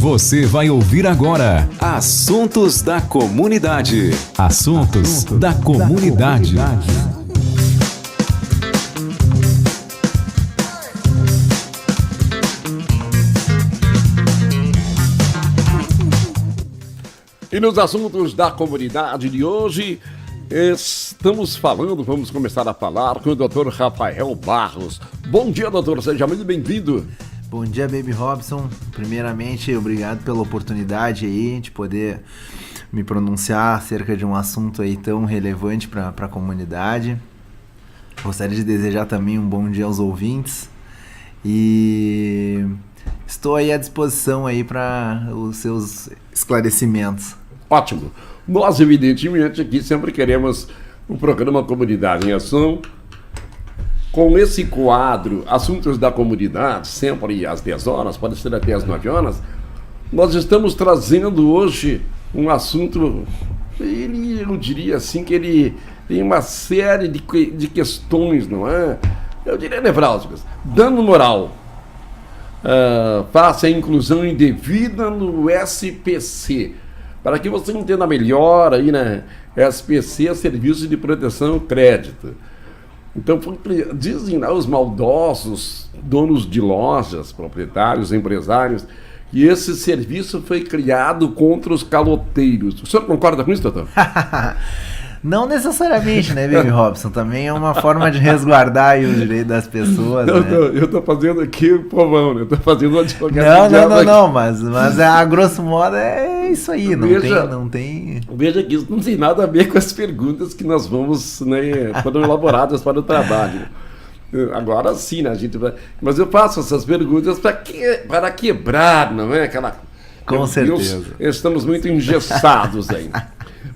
Você vai ouvir agora Assuntos da Comunidade. Assuntos da Comunidade. E nos assuntos da comunidade de hoje, vamos começar a falar com o Dr. Rafael Barros. Bom dia, doutor, seja muito bem-vindo. Bom dia, Baby Robson. Primeiramente, obrigado pela oportunidade aí de poder me pronunciar acerca de um assunto aí tão relevante para a comunidade. Gostaria de desejar também um bom dia aos ouvintes e estou aí à disposição aí para os seus esclarecimentos. Ótimo. Nós, evidentemente, aqui sempre queremos o programa Comunidade em Ação. Com esse quadro, Assuntos da Comunidade, sempre às 10 horas, pode ser até às 9 horas, nós estamos trazendo hoje um assunto, eu diria assim, que ele tem uma série de questões, não é? Eu diria nevrálgicas. Dano moral. Face à inclusão indevida no SPC. Para que você entenda melhor aí, né? SPC é Serviço de Proteção ao Crédito. Então, dizem os maldosos, donos de lojas, proprietários, empresários, que esse serviço foi criado contra os caloteiros. O senhor concorda com isso, doutor? Não necessariamente, né, Baby Robson? Também é uma forma de resguardar aí o direito das pessoas, Eu tô fazendo aqui o povão, né? Eu tô fazendo uma advocacia. Não, mas a grosso modo é isso aí, não tem... Veja que isso não tem nada a ver com as perguntas que nós vamos, né, foram elaboradas para o trabalho. Agora sim, né, mas eu faço essas perguntas para quebrar, não é? Com certeza. Estamos muito engessados aí.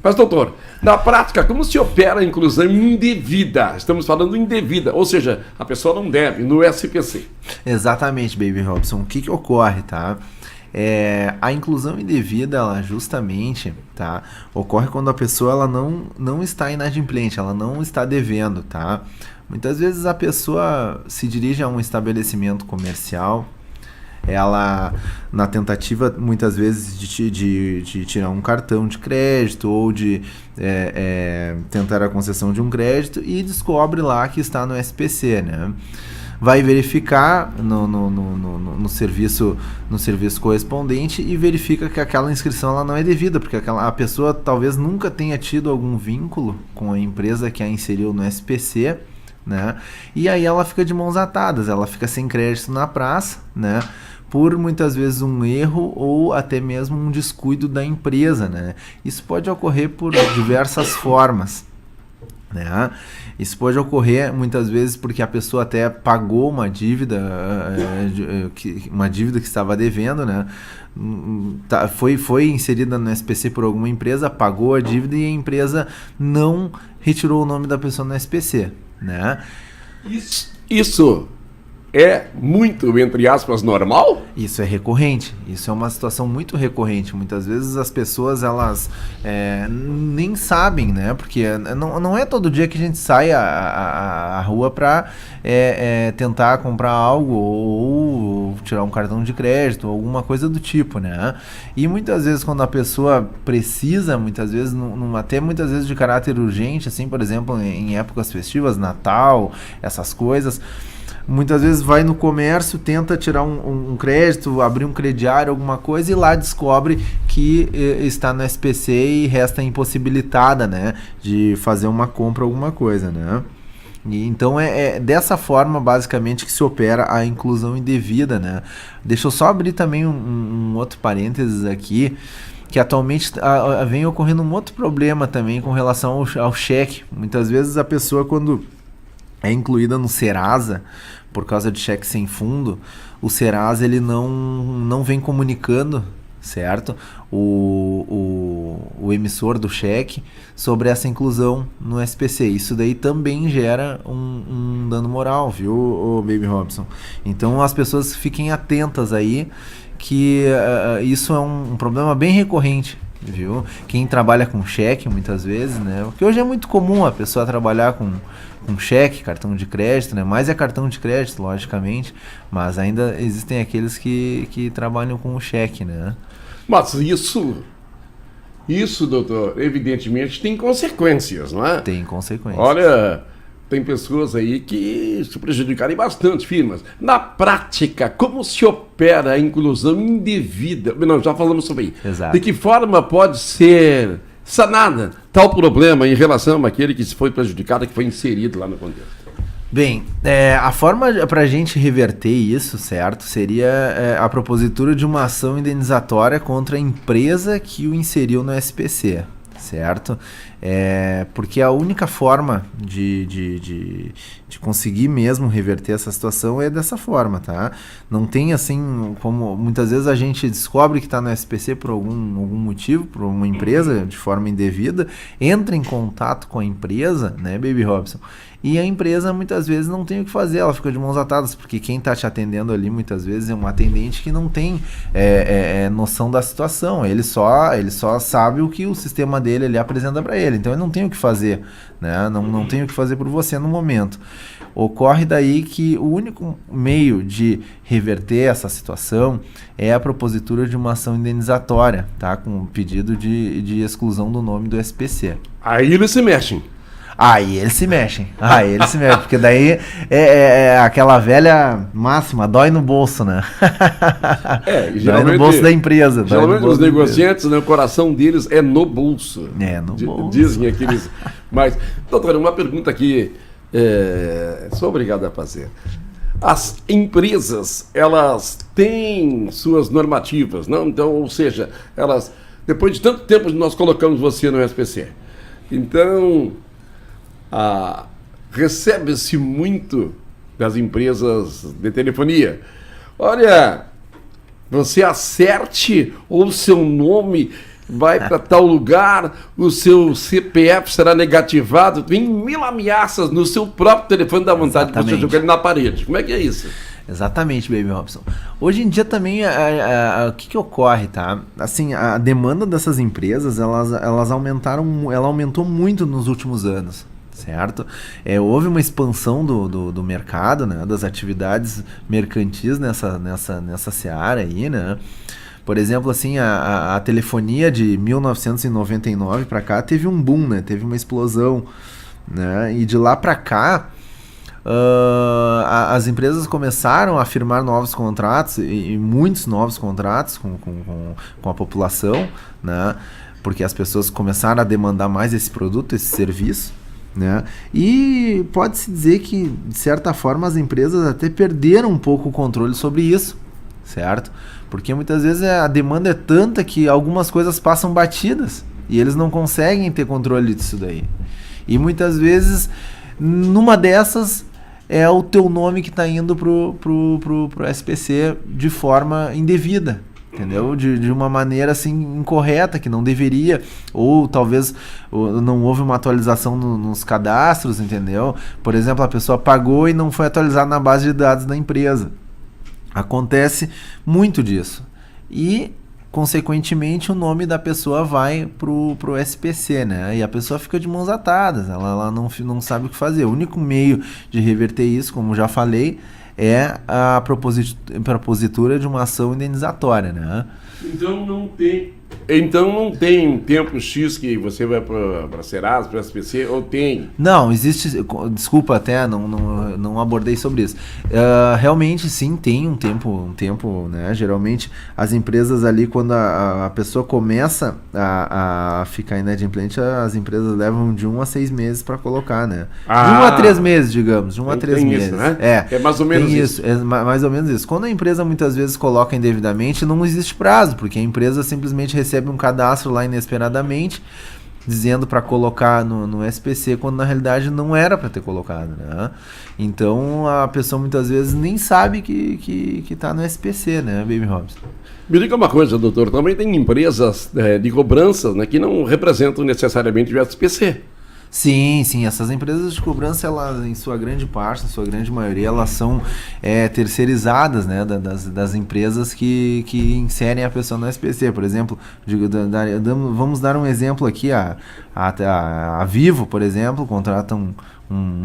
Mas, doutor, na prática, como se opera a inclusão indevida? Estamos falando indevida, ou seja, a pessoa não deve, no SPC. Exatamente, Baby Robson. O que ocorre, tá? A inclusão indevida, ela justamente, tá, ocorre quando a pessoa ela não está inadimplente, ela não está devendo, tá? Muitas vezes a pessoa se dirige a um estabelecimento comercial, ela, na tentativa, muitas vezes, de tirar um cartão de crédito ou de tentar a concessão de um crédito e descobre lá que está no SPC, né? Vai verificar no serviço correspondente e verifica que aquela inscrição ela não é devida, porque a pessoa talvez nunca tenha tido algum vínculo com a empresa que a inseriu no SPC, né? E aí ela fica de mãos atadas, ela fica sem crédito na praça, né? Por muitas vezes um erro ou até mesmo um descuido da empresa, né? Isso pode ocorrer por diversas formas, né? Isso pode ocorrer muitas vezes porque a pessoa até pagou uma dívida que estava devendo, né? Foi inserida no SPC por alguma empresa, pagou a dívida e a empresa não retirou o nome da pessoa no SPC, né? Isso é muito, entre aspas, normal? Isso é recorrente, isso é uma situação muito recorrente. Muitas vezes as pessoas, elas nem sabem, né? Porque não é todo dia que a gente sai à rua para tentar comprar algo ou tirar um cartão de crédito, alguma coisa do tipo, né? E muitas vezes quando a pessoa precisa, muitas vezes de caráter urgente, assim, por exemplo, em épocas festivas, Natal, essas coisas, muitas vezes vai no comércio, tenta tirar um crédito, abrir um crediário, alguma coisa, e lá descobre que está no SPC e resta impossibilitada, né, de fazer uma compra, alguma coisa, né. E então é dessa forma, basicamente, que se opera a inclusão indevida, né. Deixa eu só abrir também um outro parênteses aqui, que atualmente vem ocorrendo um outro problema também com relação ao cheque. Muitas vezes a pessoa, quando é incluída no Serasa, por causa de cheque sem fundo, o Serasa ele não vem comunicando, certo? O emissor do cheque sobre essa inclusão no SPC. Isso daí também gera um dano moral, viu, Baby Robson? Então as pessoas fiquem atentas aí, que isso é um problema bem recorrente, viu? Quem trabalha com cheque muitas vezes, né? Porque hoje é muito comum a pessoa trabalhar com cheque, cartão de crédito, né? Mais é cartão de crédito, logicamente, mas ainda existem aqueles que trabalham com o cheque, né? Mas isso, doutor, evidentemente tem consequências, não é? Tem consequências. Olha, tem pessoas aí que se prejudicaram bastante, firmas. Na prática, como se opera a inclusão indevida? Não, já falamos sobre isso. Exato. De que forma pode ser sanada tal problema em relação àquele que se foi prejudicado, que foi inserido lá no contexto? Bem, a forma para a gente reverter isso, certo, seria a propositura de uma ação indenizatória contra a empresa que o inseriu no SPC, certo? Porque a única forma de conseguir mesmo reverter essa situação é dessa forma, tá? Não tem assim, como muitas vezes a gente descobre que está no SPC por algum motivo, por uma empresa de forma indevida, entra em contato com a empresa, né, Baby Robson? E a empresa muitas vezes não tem o que fazer, ela fica de mãos atadas, porque quem está te atendendo ali muitas vezes é um atendente que não tem noção da situação, ele só sabe o que o sistema dele ele apresenta para ele, então ele não tem o que fazer, né? Não tem o que fazer por você no momento. Ocorre daí que o único meio de reverter essa situação é a propositura de uma ação indenizatória, tá? Com pedido de exclusão do nome do SPC. Aí eles se mexem. Aí eles se mexem, porque daí é aquela velha máxima, dói no bolso, né? Dói no bolso da empresa. Geralmente os negociantes, né, o coração deles é no bolso. No bolso. Dizem aqueles... Mas, doutor, uma pergunta que sou obrigado a fazer. As empresas, elas têm suas normativas, não? Então, ou seja, elas... Depois de tanto tempo nós colocamos você no SPC. Então... recebe-se muito das empresas de telefonia. Olha, você acerte ou o seu nome vai para tal lugar, o seu CPF será negativado, tem 1000 ameaças no seu próprio telefone, dá vontade de você jogar ele na parede. Como é que é isso? Exatamente, Baby Robson. Hoje em dia também, o que ocorre, tá? Assim, a demanda dessas empresas, ela aumentou muito nos últimos anos. Certo? Houve uma expansão do mercado, né? Das atividades mercantis nessa seara aí, né? Por exemplo, assim, a telefonia de 1999 para cá teve um boom, né? Teve uma explosão, né? E de lá para cá, as empresas começaram a firmar novos contratos e muitos novos contratos com a população, né? Porque as pessoas começaram a demandar mais esse produto, esse serviço. Né? E pode-se dizer que, de certa forma, as empresas até perderam um pouco o controle sobre isso, certo? Porque muitas vezes a demanda é tanta que algumas coisas passam batidas e eles não conseguem ter controle disso daí. E muitas vezes, numa dessas, é o teu nome que está indo pro SPC de forma indevida. Entendeu? De uma maneira assim incorreta, que não deveria, ou talvez não houve uma atualização nos cadastros, entendeu? Por exemplo, a pessoa pagou e não foi atualizada na base de dados da empresa. Acontece muito disso. E, consequentemente, o nome da pessoa vai pro SPC, né? E a pessoa fica de mãos atadas, ela não sabe o que fazer. O único meio de reverter isso, como já falei, é a propositura de uma ação indenizatória, né? Então não tem tempo X que você vai para Serasa, para SPC, ou tem? Não, existe, desculpa até, não abordei sobre isso. Realmente sim, tem um tempo, né? Geralmente as empresas ali, quando a pessoa começa a ficar inadimplente, as empresas levam de 1 a 6 meses para colocar, né? De 1 a 3 meses, digamos, de 1 a 3 meses. Isso, né? É mais ou menos isso. É mais ou menos isso. Quando a empresa muitas vezes coloca indevidamente, não existe prazo, porque a empresa simplesmente recebe um cadastro lá inesperadamente, dizendo para colocar no SPC, quando na realidade não era para ter colocado, né? Então a pessoa muitas vezes nem sabe que está no SPC, né, Baby Robson? Me diga uma coisa, doutor, também tem empresas de cobranças, né, que não representam necessariamente o SPC. Sim, sim, essas empresas de cobrança, elas, em sua grande parte, em sua grande maioria, elas são terceirizadas, né, das empresas que inserem a pessoa no SPC. Por exemplo, vamos dar um exemplo aqui, a Vivo, por exemplo, contrata um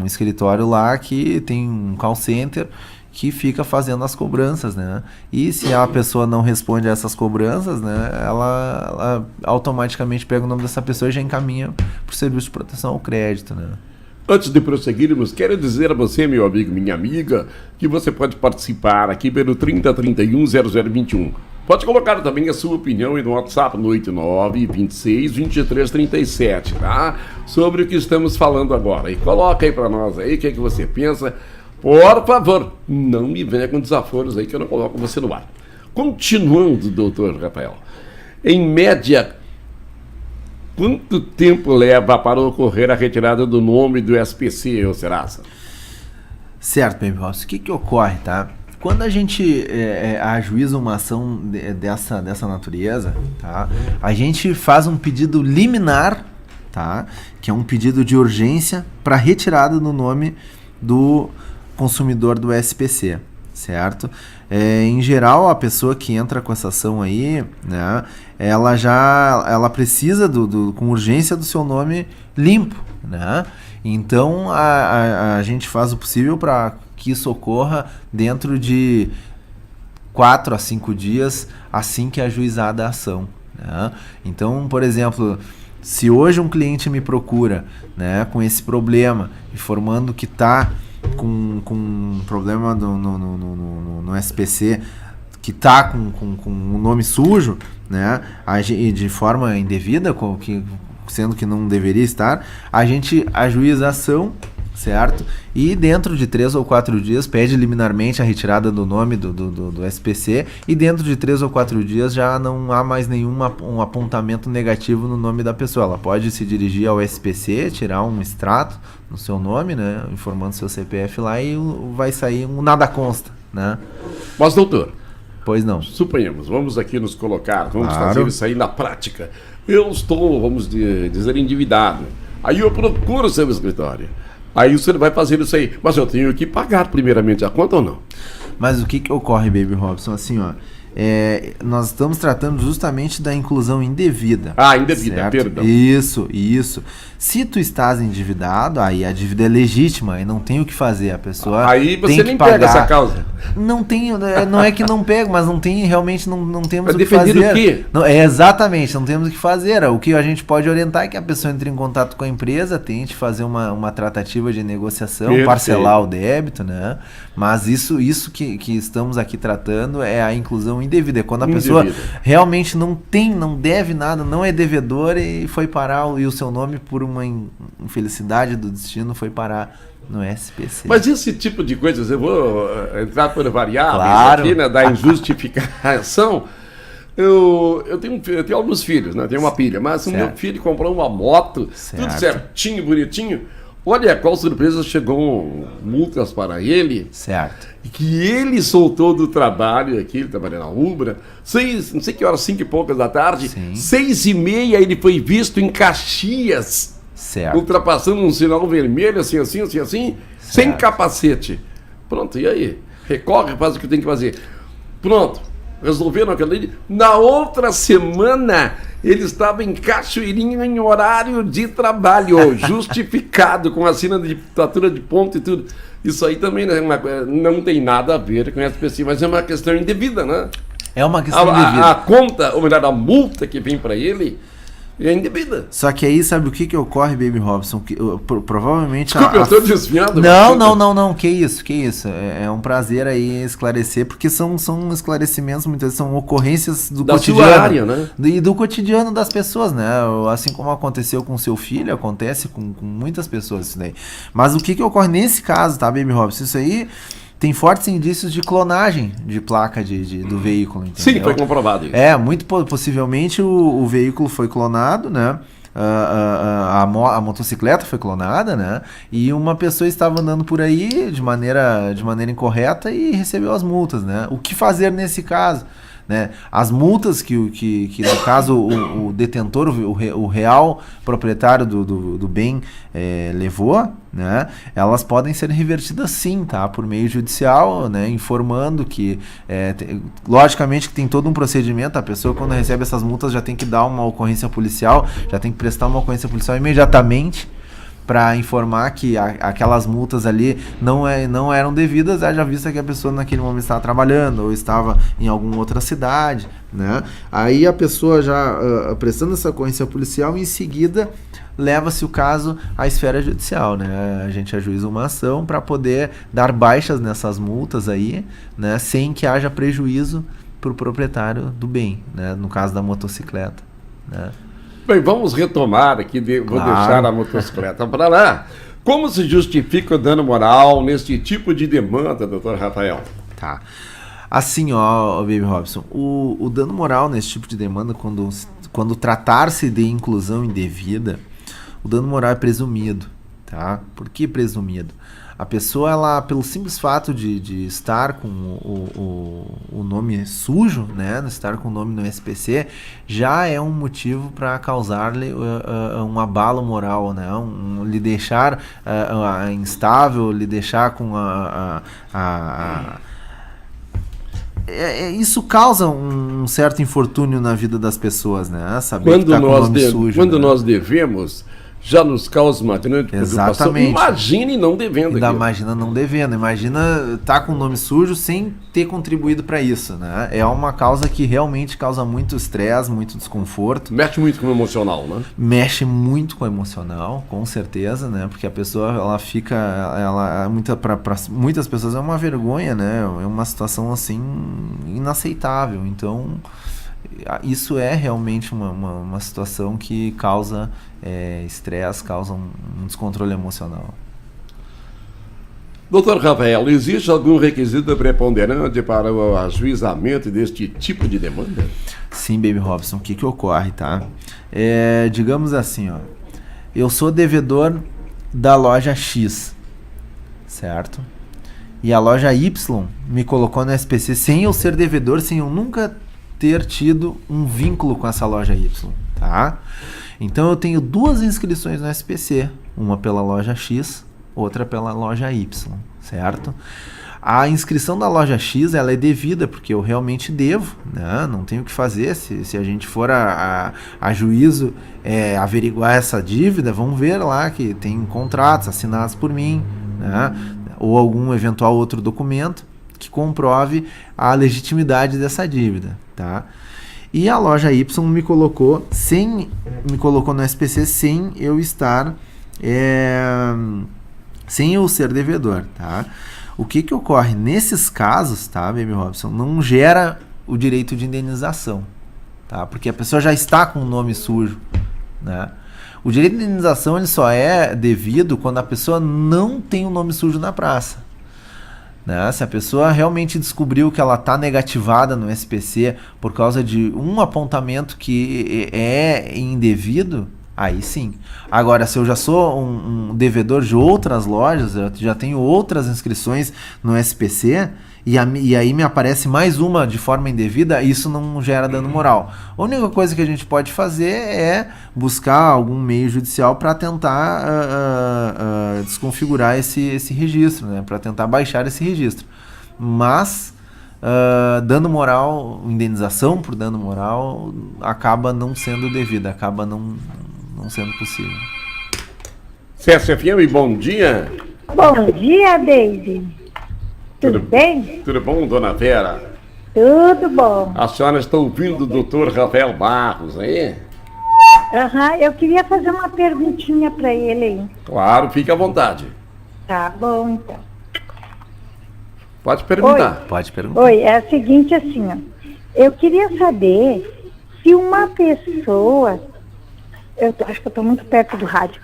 escritório lá que tem um call center que fica fazendo as cobranças, né? E se a pessoa não responde a essas cobranças, né, ela automaticamente pega o nome dessa pessoa e já encaminha para o serviço de proteção ao crédito, né? Antes de prosseguirmos, quero dizer a você, meu amigo, minha amiga, que você pode participar aqui pelo 3031-0021. Pode colocar também a sua opinião aí no WhatsApp no 8926-2337, tá? Sobre o que estamos falando agora. E coloca aí para nós aí o que é que você pensa. Por favor, não me venha com desaforos aí que eu não coloco você no ar. Continuando, doutor Rafael, em média, quanto tempo leva para ocorrer a retirada do nome do SPC, ou Serasa? Certo, Baby House. O que ocorre, tá? Quando a gente ajuiza uma ação dessa natureza, tá? A gente faz um pedido liminar, tá? Que é um pedido de urgência para retirada do nome do consumidor do SPC, certo? Em geral, a pessoa que entra com essa ação aí, né, ela precisa com urgência do seu nome limpo, né? Então a gente faz o possível para que isso ocorra dentro de 4 a 5 dias assim que é ajuizada a ação, né? Então, por exemplo, se hoje um cliente me procura, né, com esse problema, informando que está com um problema no SPC, que está com o nome sujo, né, de forma indevida, sendo que não deveria estar, a gente ajuiza a ação, certo? E dentro de 3 ou 4 dias pede liminarmente a retirada do nome do SPC, e dentro de 3 ou 4 dias já não há mais nenhum apontamento negativo no nome da pessoa. Ela pode se dirigir ao SPC, tirar um extrato no seu nome, né, informando seu CPF lá, e vai sair um nada consta, né? Mas, doutor, pois não. Suponhamos, vamos aqui nos colocar, vamos fazer isso aí na prática. Eu estou, vamos dizer, endividado. Aí eu procuro o seu escritório. Aí você vai fazer isso aí. Mas eu tenho que pagar primeiramente a conta ou não? Mas o que ocorre, Baby Robson? Assim, ó, nós estamos tratando justamente da inclusão indevida. Ah, indevida, certo? Perdão. Isso. Se tu estás endividado, aí a dívida é legítima, aí não tem o que fazer, a pessoa aí você tem nem que pagar. pega essa causa. Não tem, não é que não pego, mas não tem, realmente não temos o que defender fazer. O quê? Não, exatamente, não temos o que fazer. O que a gente pode orientar é que a pessoa entre em contato com a empresa, tente fazer uma tratativa de negociação, perfeito, parcelar o débito, né? Mas isso que estamos aqui tratando é a inclusão indevida. É quando a pessoa realmente não deve nada, não é devedor e foi parar, e o seu nome, por uma infelicidade do destino, foi parar no SPC. Mas esse tipo de coisas, eu vou entrar por variáveis, claro, aqui, né, da injustificação. Eu tenho alguns filhos, né? Tenho uma pilha, mas certo, o meu filho comprou uma moto, certo, tudo certinho, bonitinho. Olha qual surpresa, chegou multas para ele. Certo. Que ele soltou do trabalho aqui, ele trabalha na Ubra, não sei que horas, 5 e poucas da tarde, 6h30 ele foi visto em Caxias, certo, ultrapassando um sinal vermelho, assim, sem capacete. Pronto, e aí? Recorre, faz o que tem que fazer. Pronto, resolveram aquela lei. Na outra semana, ele estava em Cachoeirinha em horário de trabalho, justificado, com assinatura de ponto e tudo. Isso aí também não tem nada a ver com essa pessoa, mas é uma questão indevida, né? É uma questão indevida. A conta, ou melhor, a multa que vem para ele é indevida. Só que aí, sabe o que ocorre, Baby Robson? Provavelmente... Desculpa, eu estou desviando. Não, que isso. É um prazer aí esclarecer, porque são esclarecimentos, muitas vezes são ocorrências do cotidiano. Da sua área, né? E do cotidiano das pessoas, né? Assim como aconteceu com seu filho, acontece com muitas pessoas isso daí. Mas o que ocorre nesse caso, tá, Baby Robson? Isso aí... tem fortes indícios de clonagem de placa do veículo, entendeu? Sim, foi comprovado isso. Muito possivelmente o veículo foi clonado, né? A motocicleta foi clonada, né? E uma pessoa estava andando por aí de maneira incorreta e recebeu as multas, né? O que fazer nesse caso? né? As multas que no caso, o detentor, o real proprietário do bem levou, né? Elas podem ser revertidas sim, tá? Por meio judicial, né? Informando que, logicamente que tem todo um procedimento, a pessoa quando recebe essas multas já tem que dar uma ocorrência policial, já tem que prestar uma ocorrência policial imediatamente, para informar que aquelas multas ali não eram devidas, já vista que a pessoa naquele momento estava trabalhando ou estava em alguma outra cidade, né? Aí a pessoa já prestando essa ocorrência policial, em seguida leva-se o caso à esfera judicial, né? A gente ajuiza uma ação para poder dar baixas nessas multas aí, né? Sem que haja prejuízo para o proprietário do bem, né? No caso da motocicleta, né? Bem, vamos retomar aqui, vou deixar a motocicleta para lá. Como se justifica o dano moral neste tipo de demanda, doutor Rafael? Tá. Assim, Baby Robson, o dano moral nesse tipo de demanda, quando tratar-se de inclusão indevida, o dano moral é presumido, tá? Por que presumido? A pessoa, ela, pelo simples fato de estar com o nome sujo, né, estar com o nome no SPC, já é um motivo para causar-lhe um abalo moral, né, lhe deixar instável, lhe deixar com isso causa um certo infortúnio na vida das pessoas, né, saber que tá com o nome sujo. Quando né? nós devemos, já nos causa uma grande preocupação. Imagine não devendo. Imagina não devendo. Imagina tá com o nome sujo sem ter contribuído para isso, né? É uma causa que realmente causa muito estresse, muito desconforto. Mexe muito com o emocional, né? Mexe muito com o emocional, com certeza, né? Porque a pessoa, ela fica... para muitas pessoas é uma vergonha, né? É uma situação, assim, inaceitável. Então... isso é realmente uma situação que causa estresse, causa um descontrole emocional. Doutor Rafael, existe algum requisito preponderante para o ajuizamento deste tipo de demanda? Sim, Baby Robson, o que ocorre, tá? Digamos assim, eu sou devedor da loja X, certo? E a loja Y me colocou no SPC sem eu ser devedor, sem eu nunca ter tido um vínculo com essa loja Y, tá? Então eu tenho duas inscrições no SPC, uma pela loja X, outra pela loja Y, certo? A inscrição da loja X, ela é devida, porque eu realmente devo, né? Não tenho o que fazer, se a gente for a juízo averiguar essa dívida, vamos ver lá que tem contratos assinados por mim, né? Ou algum eventual outro documento que comprove a legitimidade dessa dívida, tá? E a loja Y me colocou no SPC sem eu estar sem eu ser devedor, tá? O que ocorre nesses casos, tá, Baby Robson, não gera o direito de indenização, tá? Porque a pessoa já está com o nome sujo, né? O direito de indenização, ele só é devido quando a pessoa não tem o nome sujo na praça, né? Se a pessoa realmente descobriu que ela está negativada no SPC por causa de um apontamento que é indevido, aí sim. Agora, se eu já sou um devedor de outras lojas, eu já tenho outras inscrições no SPC, e aí me aparece mais uma de forma indevida, isso não gera dano moral. A única coisa que a gente pode fazer é buscar algum meio judicial para tentar desconfigurar esse registro, né? Para tentar baixar esse registro. Mas dano moral, indenização por dano moral acaba não sendo devida, acaba não sendo possível. CSFM, bom dia. Bom dia, David. Tudo bem? Tudo bom, dona Vera? Tudo bom. A senhora está ouvindo o doutor Rafael Barros, aí? Eu queria fazer uma perguntinha para ele aí. Claro, fique à vontade. Tá bom, então. Pode perguntar. Oi. Pode perguntar. Oi, é o seguinte assim, eu queria saber se uma pessoa, eu acho que eu estou muito perto do rádio,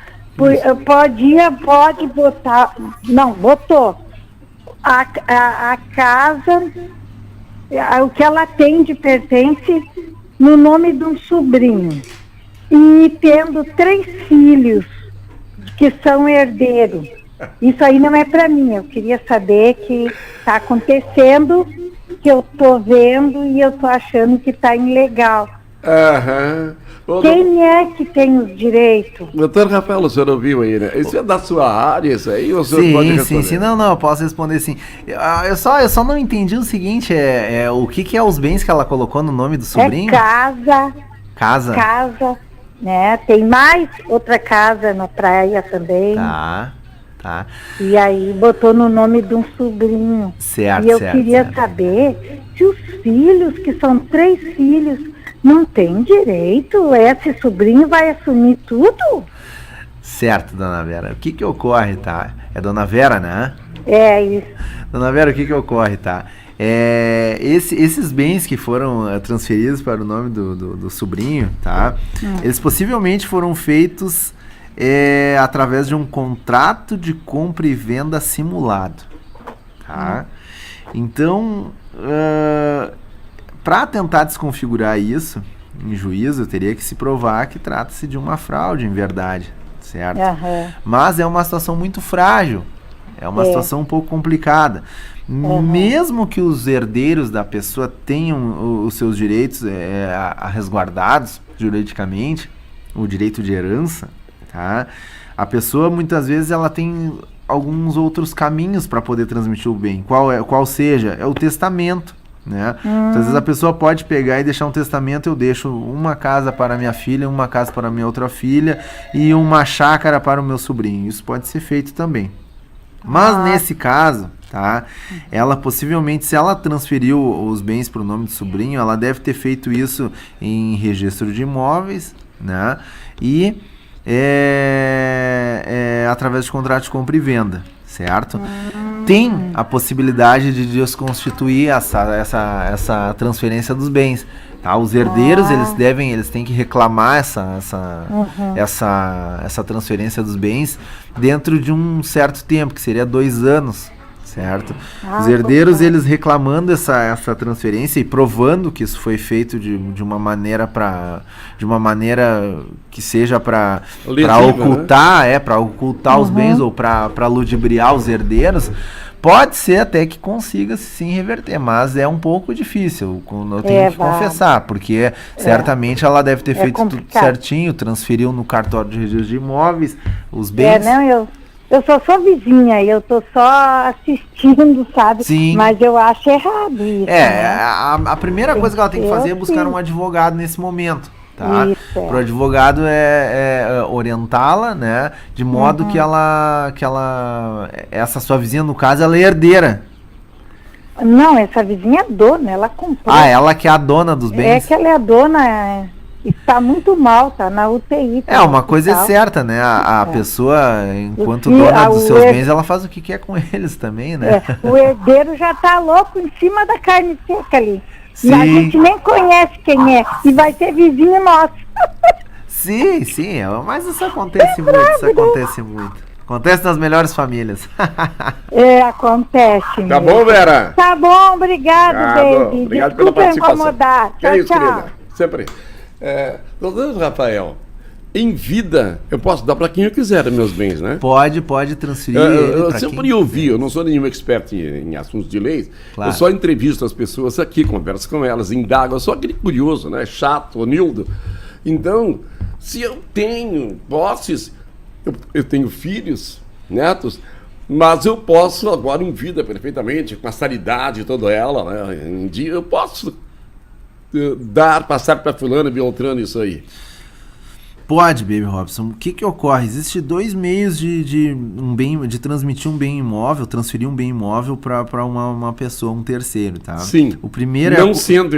pode botar, não, botou a casa, o que ela tem de pertence no nome de um sobrinho, e tendo 3 filhos que são herdeiros. Isso aí não é para mim, eu queria saber que está acontecendo que eu tô vendo e eu tô achando que tá ilegal. Aham. Ô, Quem é que tem os direitos? doutor Rafael, o senhor ouviu aí, né? Isso é da sua área, isso aí? Ou o senhor pode Sim, responder? sim. Não, eu posso responder sim. Eu só não entendi o seguinte, o que é os bens que ela colocou no nome do sobrinho? É casa, Casa. né? Tem mais outra casa na praia também. Tá. E aí botou no nome de um sobrinho. Certo, E eu certo, queria certo. saber se os filhos, que são 3 filhos, não têm direito. Esse sobrinho vai assumir tudo? Certo, dona Vera. O que ocorre, tá? É dona Vera, né? É isso. Dona Vera, o que ocorre, tá? Esses bens que foram transferidos para o nome do sobrinho, tá? Eles possivelmente foram feitos através de um contrato de compra e venda simulado, tá? Então, para tentar desconfigurar isso em juízo, eu teria que se provar que trata-se de uma fraude, em verdade, certo? Aham. Mas é uma situação muito frágil, é uma situação um pouco complicada. Mesmo que os herdeiros da pessoa tenham os seus direitos resguardados juridicamente, o direito de herança, tá? A pessoa muitas vezes ela tem alguns outros caminhos para poder transmitir o bem. Qual seja? É o testamento, né? Às vezes a pessoa pode pegar e deixar um testamento: eu deixo uma casa para minha filha, uma casa para minha outra filha e uma chácara para o meu sobrinho. Isso pode ser feito também. Mas nesse caso, tá? Ela possivelmente, se ela transferiu os bens para o nome do sobrinho, ela deve ter feito isso em registro de imóveis, né? E através de contrato de compra e venda, certo? Tem a possibilidade de desconstituir essa transferência dos bens, tá? Os herdeiros, eles têm que reclamar essa transferência dos bens dentro de um certo tempo, que seria 2 anos, certo? Os herdeiros, eles reclamando essa transferência e provando que isso foi feito de uma maneira que seja para ocultar, né? Para ocultar os bens ou para ludibriar os herdeiros. Pode ser até que consiga sim reverter, mas é um pouco difícil, eu tenho que confessar, porque certamente ela deve ter feito tudo certinho, transferiu no cartório de registro de imóveis os bens. Eu só sou vizinha e eu tô só assistindo, sabe? Sim. Mas eu acho errado isso. A primeira coisa que ela tem que fazer é buscar um advogado nesse momento. Tá? Para o advogado orientá-la, né? De modo que essa sua vizinha, no caso, ela é herdeira. Não, essa vizinha é dona, ela comprou. Ela que é a dona dos bens? É que ela é a dona, está muito mal, tá na UTI. Tá uma coisa é certa, né? A pessoa, enquanto dona dos seus bens, ela faz o que quer com eles também, né? O herdeiro já tá louco em cima da carne seca ali. Sim. E a gente nem conhece quem é. E vai ser vizinho nosso. Sim, mas isso acontece muito. Acontece nas melhores famílias. Acontece. Tá bom, Vera? Tá bom, obrigado, baby. Obrigado pela participação. Incomodar. Que é isso, tchau. querida. Sempre. Doutor Rafael, em vida, eu posso dar para quem eu quiser meus bens, né? Pode transferir. Eu sempre ouvi, eu não sou nenhum expert em assuntos de leis, eu só entrevisto as pessoas aqui, converso com elas, indago, eu sou aquele curioso, né? Chato, Onildo. Então, se eu tenho posses, eu tenho filhos, netos, mas eu posso agora em vida perfeitamente, com a sanidade toda ela, né? Em dia, eu posso passar para fulano e Beltrano isso aí. Pode, Baby Robson. O que ocorre? Existem 2 meios de transmitir um bem imóvel, transferir um bem imóvel para uma pessoa, um terceiro, tá? Sim. O primeiro não sendo,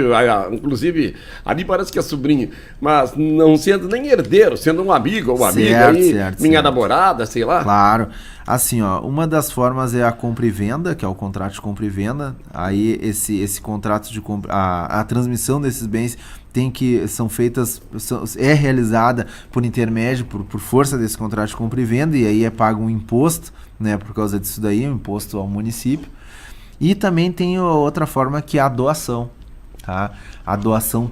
inclusive, ali parece que é sobrinho, mas não sendo nem herdeiro, sendo um amigo ou amiga aí, minha namorada, sei lá. Claro. Assim, uma das formas é a compra e venda, que é o contrato de compra e venda. Aí esse contrato de compra, a transmissão desses bens é realizada por intermédio, por força desse contrato de compra e venda, e aí é pago um imposto, né, por causa disso daí, um imposto ao município. E também tem outra forma, que é a doação, tá? A doação,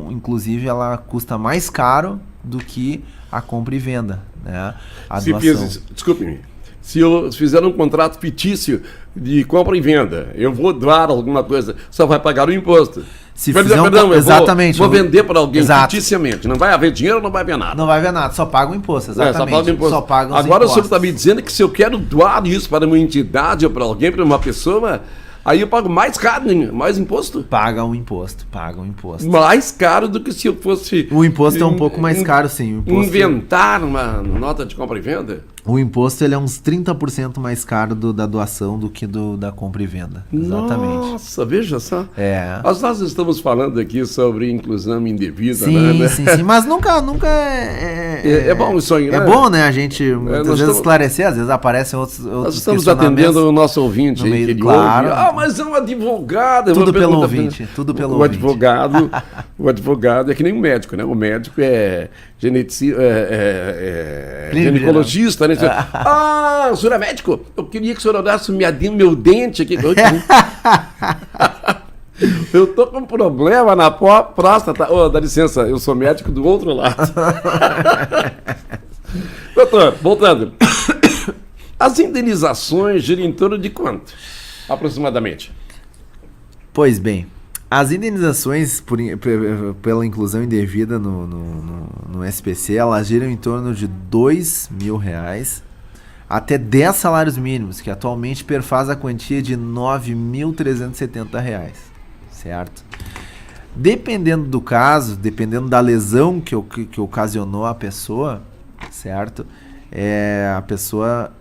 inclusive, ela custa mais caro do que a compra e venda, né? Desculpe-me, Se eu fizer um contrato fictício de compra e venda, eu vou doar alguma coisa, só vai pagar o imposto. Se Quer fizer dizer, um- perdão, exatamente. vou vender para alguém Exato. ficticiamente. Não vai haver dinheiro, não vai haver nada. Não vai ver nada, só paga o imposto, É, exatamente. só paga o imposto. Só paga os Agora o senhor impostos. está me dizendo que se eu quero doar isso para uma entidade ou para alguém, para uma pessoa, aí eu pago mais caro, né? Mais imposto? Paga um imposto, paga um imposto. Mais caro do que se eu fosse... O imposto é um pouco mais caro, sim. O imposto, Inventar uma nota de compra e venda? o imposto ele é uns 30% mais caro da doação do que da compra e venda. Exatamente. Nossa, veja só. É. Nós estamos falando aqui sobre inclusão indevida, Sim, né? sim. Mas nunca É bom isso aí, né? É bom, né? A gente muitas nós vezes estamos- esclarecer, às vezes aparecem outros Nós estamos questionamentos. atendendo o nosso ouvinte no aí, meio, que ele claro. ouve. Mas é um advogado. Eu Tudo vou pelo perguntar ouvinte, tudo pelo o ouvinte. advogado, o advogado é que nem um médico, né? O médico é Clínico ginecologista, né? O senhor é médico? Eu queria que o senhor olhasse meu dente aqui. Eu tô com um problema na próstata. Dá licença, eu sou médico do outro lado. Doutor, voltando. As indenizações giram em torno de quanto? Aproximadamente. Pois bem, as indenizações pela inclusão indevida no SPC, elas giram em torno de R$2.000 até 10 salários mínimos, que atualmente perfaz a quantia de R$ 9.370, certo? Dependendo do caso, dependendo da lesão que ocasionou a pessoa, certo? A pessoa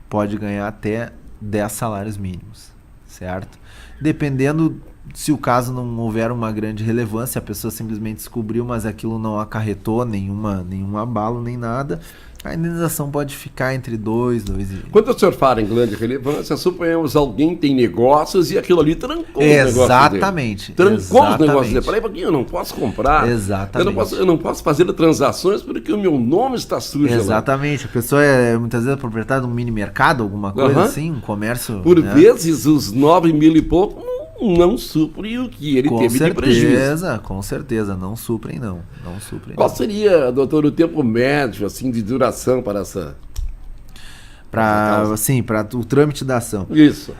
pode ganhar até 10 salários mínimos, certo? Dependendo, se o caso não houver uma grande relevância, a pessoa simplesmente descobriu, mas aquilo não acarretou nenhum abalo, nem nada, a indenização pode ficar entre 2 e... Quando o senhor fala em grande relevância, suponhamos alguém tem negócios e aquilo ali trancou os negócios dele. Exatamente. Trancou os negócios dele. Falei, eu não posso comprar. Exatamente. Eu não posso fazer transações porque o meu nome está sujo. Exatamente. A pessoa é muitas vezes proprietária de um mini mercado, alguma coisa assim, um comércio. Por né? vezes, os 9.000 e pouco não suprem o que ele teve de prejuízo. Com certeza, não suprem não. Não suprem. Qual seria, doutor, o tempo médio assim, de duração para essa... Para o trâmite da ação. Isso.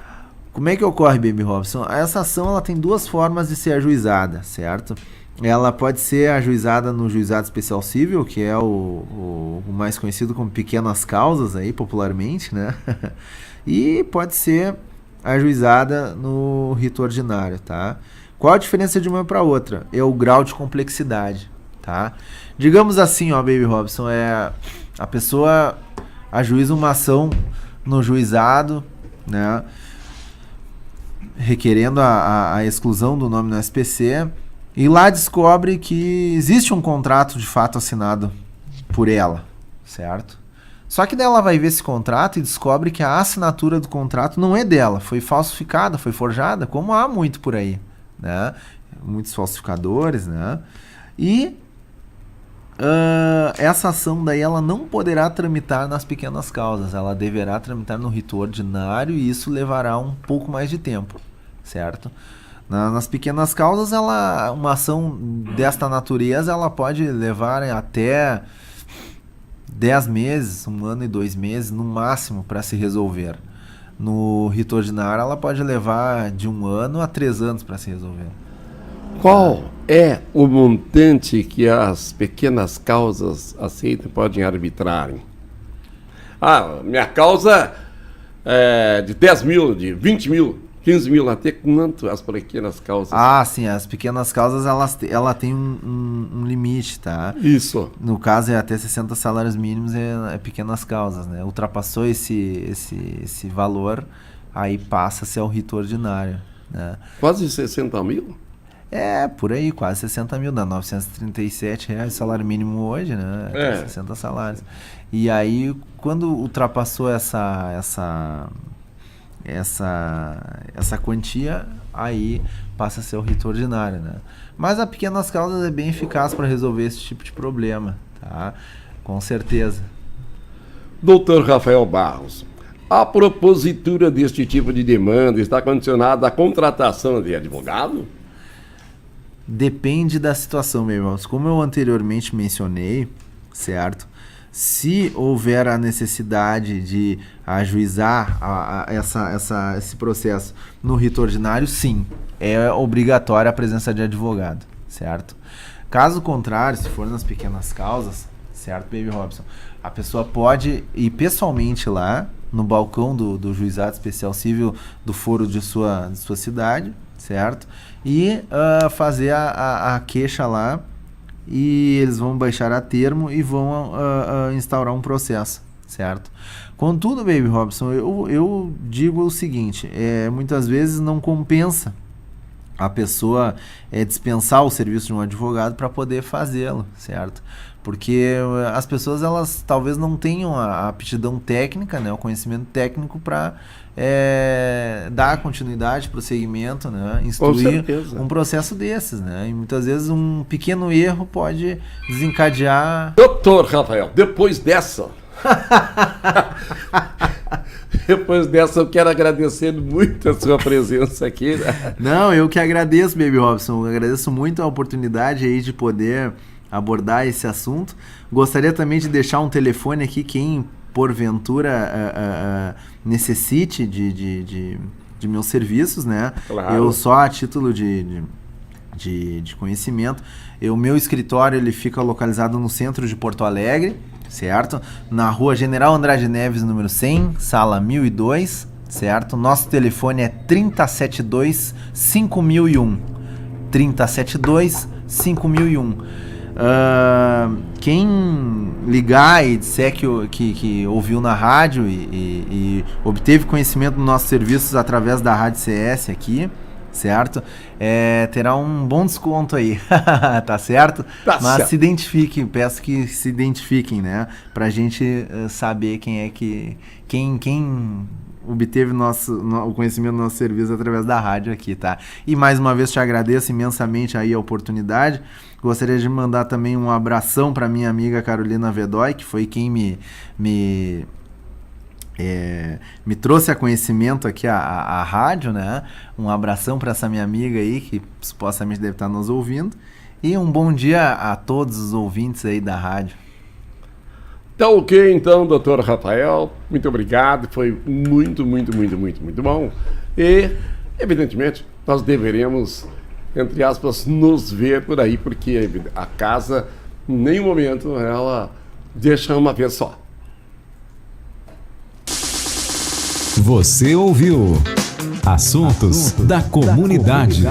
Como é que ocorre, Baby Robson? Essa ação ela tem duas formas de ser ajuizada, certo? Ela pode ser ajuizada no Juizado Especial Cível, que é o mais conhecido como pequenas causas aí, popularmente, né? E pode ser ajuizada no rito ordinário, tá? Qual a diferença de uma para outra? É o grau de complexidade, tá? Digamos assim, ó, Baby Robson, a pessoa ajuiza uma ação no juizado, né? Requerendo a exclusão do nome no SPC, e lá descobre que existe um contrato de fato assinado por ela, certo? Só que daí ela vai ver esse contrato e descobre que a assinatura do contrato não é dela, foi falsificada, foi forjada, como há muito por aí, né? Muitos falsificadores, né? E essa ação daí ela não poderá tramitar nas pequenas causas, ela deverá tramitar no rito ordinário e isso levará um pouco mais de tempo, certo? Nas pequenas causas, uma ação desta natureza ela pode levar até 10 meses, 1 ano e 2 meses, no máximo, para se resolver. No rito ordinário, ela pode levar de 1 ano a 3 anos para se resolver. Qual é o montante que as pequenas causas aceitam podem arbitrarem? Minha causa é de 10 mil, de 20 mil, 15 mil, até quanto as pequenas causas? Sim, as pequenas causas ela tem um limite, tá? Isso. No caso, é até 60 salários mínimos, é pequenas causas, né? Ultrapassou esse valor, aí passa-se ao rito ordinário, né? Quase 60 mil? Por aí, quase 60 mil, dá R$937 o salário mínimo hoje, né? 60 salários. E aí, quando ultrapassou essa quantia, aí passa a ser o rito ordinário, né? Mas a pequenas causas é bem eficaz para resolver esse tipo de problema, tá? Com certeza. Doutor Rafael Barros, a propositura deste tipo de demanda está condicionada à contratação de advogado? Depende da situação, meu irmão. Como eu anteriormente mencionei, certo? Se houver a necessidade de ajuizar esse processo no rito ordinário, sim, é obrigatória a presença de advogado, certo? Caso contrário, se for nas pequenas causas, certo, Baby Robson, a pessoa pode ir pessoalmente lá no balcão do Juizado Especial Civil do foro de sua cidade, certo? E fazer a queixa lá, e eles vão baixar a termo e vão instaurar um processo, certo? Contudo, Baby Robson, eu digo o seguinte, muitas vezes não compensa a pessoa dispensar o serviço de um advogado para poder fazê-lo, certo? Porque as pessoas, elas talvez não tenham a aptidão técnica, né, o conhecimento técnico para dar continuidade, prosseguimento, né, instruir um processo desses, né? E muitas vezes um pequeno erro pode desencadear... Doutor Rafael, depois dessa eu quero agradecer muito a sua presença aqui, né? Não, eu que agradeço, Baby Robson, eu agradeço muito a oportunidade aí de poder abordar esse assunto. Gostaria também de deixar um telefone aqui, quem porventura necessite de meus serviços, né? Claro. Eu só a título de conhecimento, o meu escritório ele fica localizado no centro de Porto Alegre, certo? Na rua General Andrade Neves, número 100, sala 1002, certo? Nosso telefone é 3072-5001. 3072-5001. Quem ligar e disser que ouviu na rádio e obteve conhecimento dos nossos serviços através da Rádio CS aqui, certo? Terá um bom desconto aí, tá certo? Tá Mas certo. se identifiquem, peço que se identifiquem, né? Pra gente saber quem é quem obteve o conhecimento do nosso serviço através da rádio aqui, tá? E mais uma vez te agradeço imensamente aí a oportunidade. Gostaria de mandar também um abração para minha amiga Carolina Vedói, que foi quem me trouxe a conhecimento aqui a rádio, né? Um abração para essa minha amiga aí, que supostamente deve estar nos ouvindo. E um bom dia a todos os ouvintes aí da rádio. Tá ok, então, doutor Rafael, muito obrigado, foi muito bom. E, evidentemente, nós deveremos, entre aspas, nos ver por aí, porque a casa, em nenhum momento, ela deixa uma vez só. Você ouviu Assuntos da Comunidade.